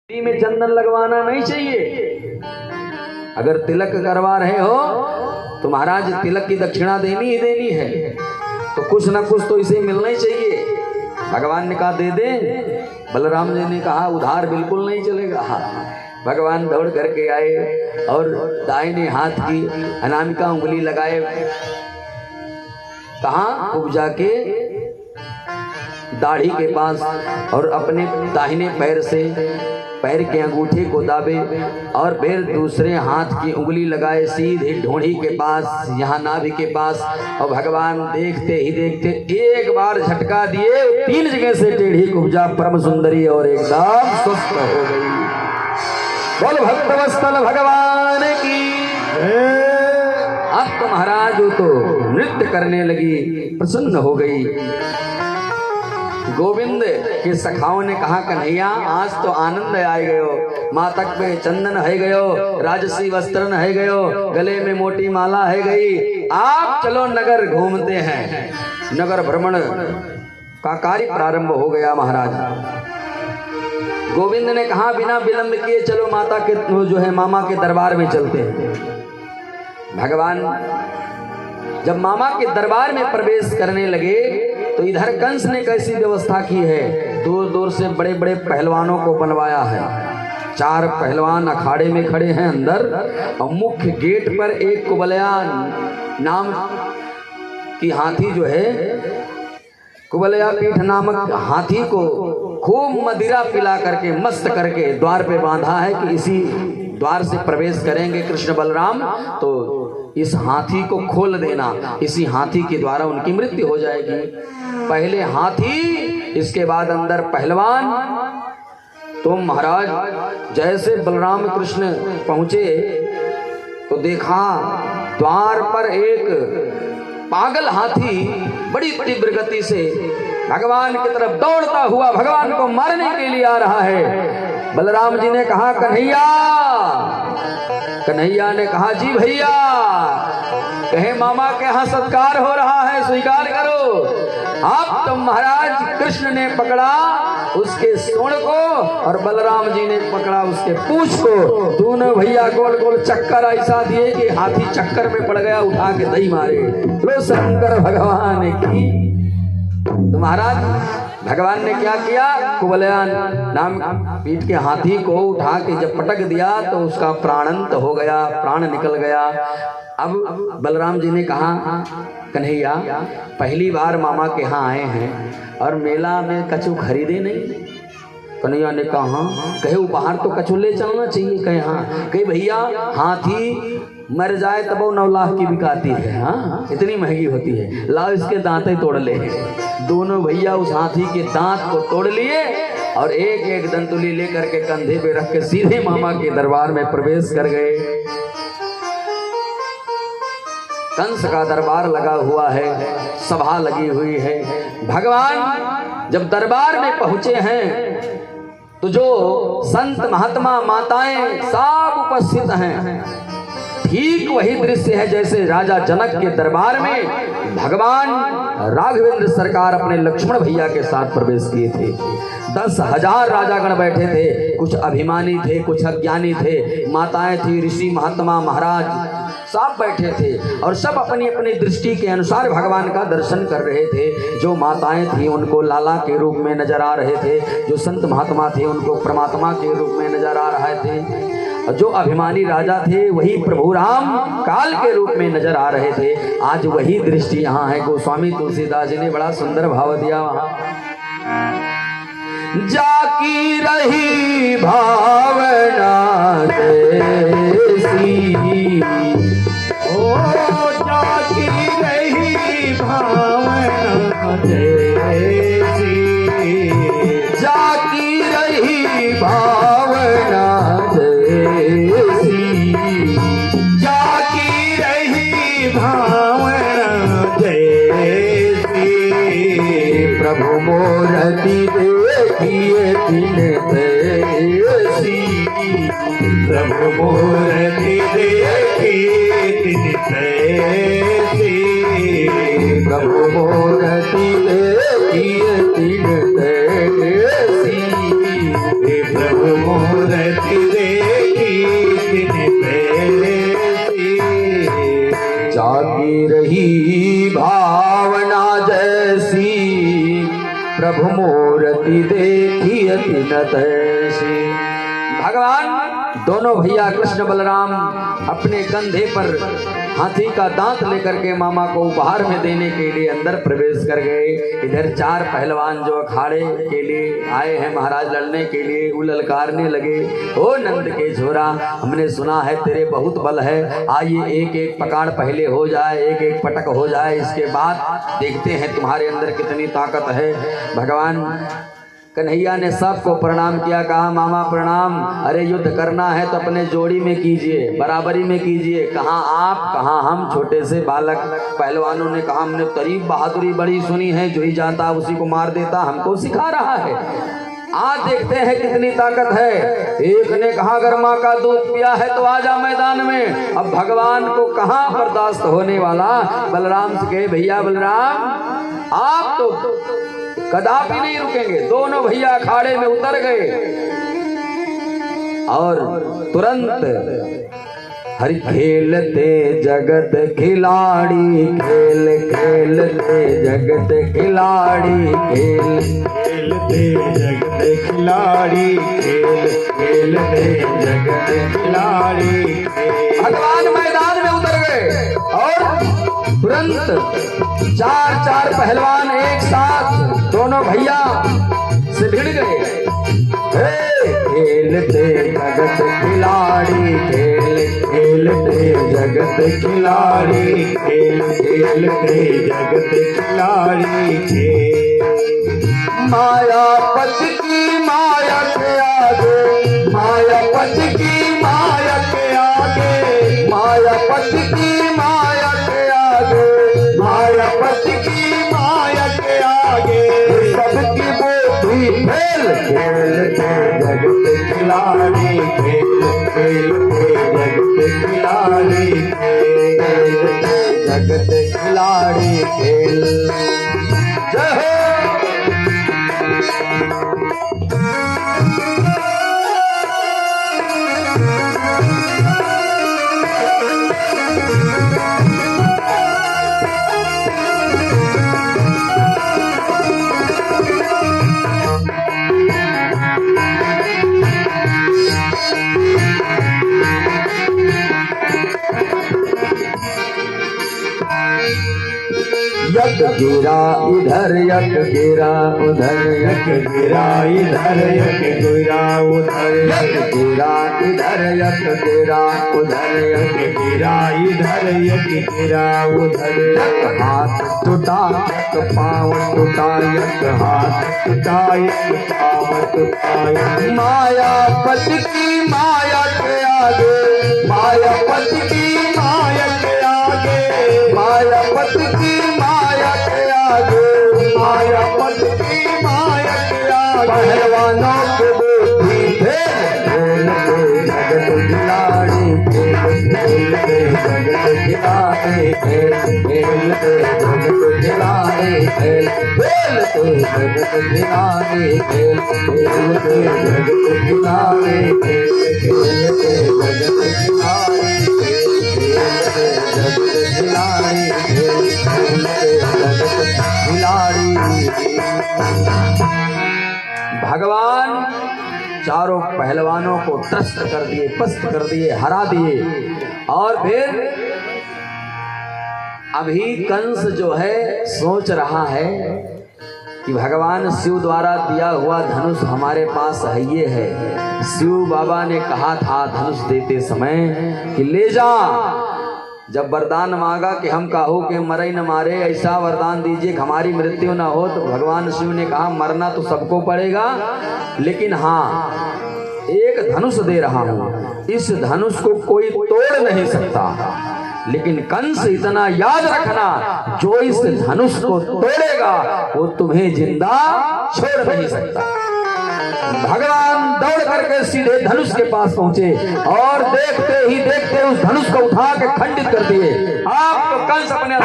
में चंदन लगवाना नहीं चाहिए। अगर तिलक करवा रहे हो तो महाराज तिलक की दक्षिणा देनी ही देनी है, तो कुछ ना कुछ तो इसे मिलना ही चाहिए। भगवान ने कहा दे दे, बलराम जी ने कहा उधार बिल्कुल नहीं चलेगा। भगवान दौड़ करके आए और दाहिने हाथ की अनामिका उंगली लगाए, कहाँ उपजा के दाढ़ी के पास, और अपने दाहिने पैर से पैर के अंगूठे को दाबे और फिर दूसरे हाथ की उंगली लगाए सीधे ढूंढी के पास, यहाँ नाभि के पास। और भगवान देखते ही देखते एक बार झटका दिए, 3 जगह से टेढ़ी कुब्जा परम सुंदरी और एकदम स्वस्थ हो गई। बोल भक्तवत्सल भगवान की। अब तो महाराज तो नृत्य करने लगी, प्रसन्न हो गई। गोविंद के सखाओं ने कहा कन्हैया आज तो आनंद आए गयो, मातक पे चंदन है गयो, राजसी वस्त्रन है गयो, गले में मोटी माला है गई, आप चलो नगर घूमते हैं। नगर भ्रमण का कार्य प्रारंभ हो गया। महाराज गोविंद ने कहा बिना विलंब किए चलो माता के जो है मामा के दरबार में चलते हैं। भगवान जब मामा के दरबार में प्रवेश करने लगे तो इधर कंस ने कैसी व्यवस्था की है, दूर दूर से बड़े बड़े पहलवानों को बनवाया है। 4 पहलवान अखाड़े में खड़े हैं अंदर, और मुख्य गेट पर एक कुबलया नाम की हाथी जो है, कुबलया पीठ नामक हाथी को खूब मदिरा पिला करके मस्त करके द्वार पे बांधा है कि इसी द्वार से प्रवेश करेंगे कृष्ण बलराम तो इस हाथी को खोल देना, इसी हाथी के द्वारा उनकी मृत्यु हो जाएगी। पहले हाथी, इसके बाद अंदर पहलवान। तो महाराज जैसे बलराम कृष्ण पहुंचे तो देखा द्वार पर एक पागल हाथी बड़ी तीव्र गति से भगवान की तरफ दौड़ता हुआ भगवान को मारने के लिए आ रहा है। बलराम जी ने कहा कन्हैया, कन्हैया ने कहा जी भैया। कहे मामा के यहाँ सत्कार हो रहा है, स्वीकार करो। आप तो महाराज कृष्ण ने पकड़ा उसके सूंड को और बलराम जी ने पकड़ा उसके पूंछ को, दोनों भैया गोल गोल चक्कर ऐसा दिए कि हाथी चक्कर में पड़ गया, उठा के दही मारे। लो शंकर भगवान की। तो महाराज भगवान ने क्या किया, कुबलया नाम पीठ के हाथी को उठा के जब पटक दिया तो उसका प्राणांत हो गया, प्राण निकल गया। अब बलराम जी ने कहा कन्हैया पहली बार मामा के यहाँ आए हैं और मेला में कछु खरीदे नहीं। कन्हैया ने कहा कहे उपहार तो कछु ले चलना चाहिए। कहे हाँ। कहे भैया हाथी मर जाए तब 9 लाख की बिकाती है, हाँ इतनी महंगी होती है, लाओ इसके दांत ही तोड़ ले। दोनों भैया उस हाथी के दांत को तोड़ लिए और एक एक दंतुली लेकर के कंधे पे रख के सीधे मामा के दरबार में प्रवेश कर गए। कंस का दरबार लगा हुआ है, सभा लगी हुई है। भगवान जब दरबार में पहुंचे हैं तो जो संत महात्मा माताएं सब उपस्थित हैं, ठीक वही दृश्य है जैसे राजा जनक के दरबार में भगवान राघवेंद्र सरकार अपने लक्ष्मण भैया के साथ प्रवेश किए थे। 10,000 राजागण बैठे थे, कुछ अभिमानी थे, कुछ अज्ञानी थे, माताएं थी, ऋषि महात्मा महाराज सब बैठे थे और सब अपनी अपनी दृष्टि के अनुसार भगवान का दर्शन कर रहे थे। जो माताएं थी उनको लाला के रूप में नजर आ रहे थे, जो संत महात्मा थे उनको परमात्मा के रूप में नजर आ रहे थे, जो अभिमानी राजा थे वही प्रभु राम काल के रूप में नजर आ रहे थे। आज वही दृष्टि यहाँ है। गोस्वामी तुलसीदास जी ने बड़ा सुंदर भाव दिया वहाँ, जाकी रही भावना जैसी, ओ जाकी रही भावना जैसी, जाकी रही भावना जैसी, जाकी रही भावना जैसी, प्रभु मूर्ति देखिए दिन तैसी, प्रभु मूर्ति देखिए दिन तैसी, प्रभु मूर्ति देखिए दिन तैसी, प्रभु मूर्ति देखी तिन पैसी। जागी रही भावना जैसी, प्रभु मूर्ति देखी अति न तैसी। भगवान दोनों भैया कृष्ण बलराम अपने कंधे पर हाथी का दांत लेकर के मामा को उपहार में देने के लिए अंदर प्रवेश कर गए। इधर चार पहलवान जो अखाड़े के लिए आए हैं महाराज लड़ने के लिए, वो ललकारने लगे, ओ नंद के झोरा, हमने सुना है तेरे बहुत बल है, आइए एक एक पकाड़ पहले हो जाए, एक एक पटक हो जाए, इसके बाद देखते हैं तुम्हारे अंदर कितनी ताकत है। भगवान कन्हैया ने सबको प्रणाम किया, कहा मामा प्रणाम, अरे युद्ध करना है तो अपने जोड़ी में कीजिए, बराबरी में कीजिए, कहाँ आप कहाँ हम छोटे से बालक। पहलवानों ने कहा हमने तारीफ बहादुरी बड़ी सुनी है, जो ही जाता उसी को मार देता, हमको सिखा रहा है, आज देखते हैं कितनी ताकत है। एक ने कहा अगर माँ का दूध पिया है तो आजा मैदान में। अब भगवान को कहाँ बर्दाश्त होने वाला, बलराम से कहे भैया बलराम आप तो कदापि नहीं रुकेंगे। दोनों भैया अखाड़े में उतर गए और तुरंत हरि खेलते जगत खिलाड़ी, खेल खेलते जगत खिलाड़ी, खेल खेलते जगत खिलाड़ी, खेल खेलते जगत खिलाड़ी। भगवान मैदान में उतर गए और तुरंत चार चार पहलवान एक साथ दोनों भैया से भिड़ गए। खेलते जगत खिलाड़ी, खेल खेलते जगत खिलाड़ी, खेल खेलते जगत खिलाड़ी। मायापति की माया के आगे, मायापति की माया के आगे, मायापति की माया के आगे, मायापति की माया के आगे सबकी बुद्धि फेल। खेलते जगत खिलाड़ी, खेल खेलते जगत खिलाड़ी, खेलते जगत खिलाड़ी खेल। जय हो। यक गिरा इधर यक गिरा उधर, यक गिरा इधर यक गिरा उधर, यक गिरा इधर यक गिरा उधर, यक गिरा इधर यक गिरा उधर। यक हाथ टूटा यक पाँव टूटा, यक हाथ टूटा यक पाँव टूटा। मायापति की माया के आगे, मायापति की माया के आगे, मायापति की माया के आगे, मायापति की माया के आगे पहलवानों को बुद्धि फेल। जगत खिलाड़ी खेलते जगत खिलाड़ी, खेल खेलते जगत खिलाड़ी, खेल खेलते जगत खिलाड़ी, खेल खेलते जगत खिलाड़ी, खेल खेलते जगत खिलाड़ी, खेलते जगत खिलाड़ी, खेल खेलते जगत खिलाड़ी। भगवान चारों पहलवानों को त्रस्त कर दिए, पस्त कर दिए, हरा दिए। और फिर अभी कंस जो है सोच रहा है कि भगवान शिव द्वारा दिया हुआ धनुष हमारे पास है, ये है। शिव बाबा ने कहा था धनुष देते समय कि ले जा। जब वरदान मांगा कि हम काहू के मरे न मारे, ऐसा वरदान दीजिए कि हमारी मृत्यु न हो, तो भगवान शिव ने कहा मरना तो सबको पड़ेगा, लेकिन हाँ एक धनुष दे रहा हूं, इस धनुष को कोई तोड़ नहीं सकता। लेकिन कंस इतना याद रखना, जो इस धनुष को तोड़ेगा वो तुम्हें जिंदा छोड़ नहीं सकता। भगवान दौड़ करके सीधे धनुष के पास पहुंचे और देखते ही देखते उस धनुष को उठा के खंडित कर दिए। आप तो कंस अपने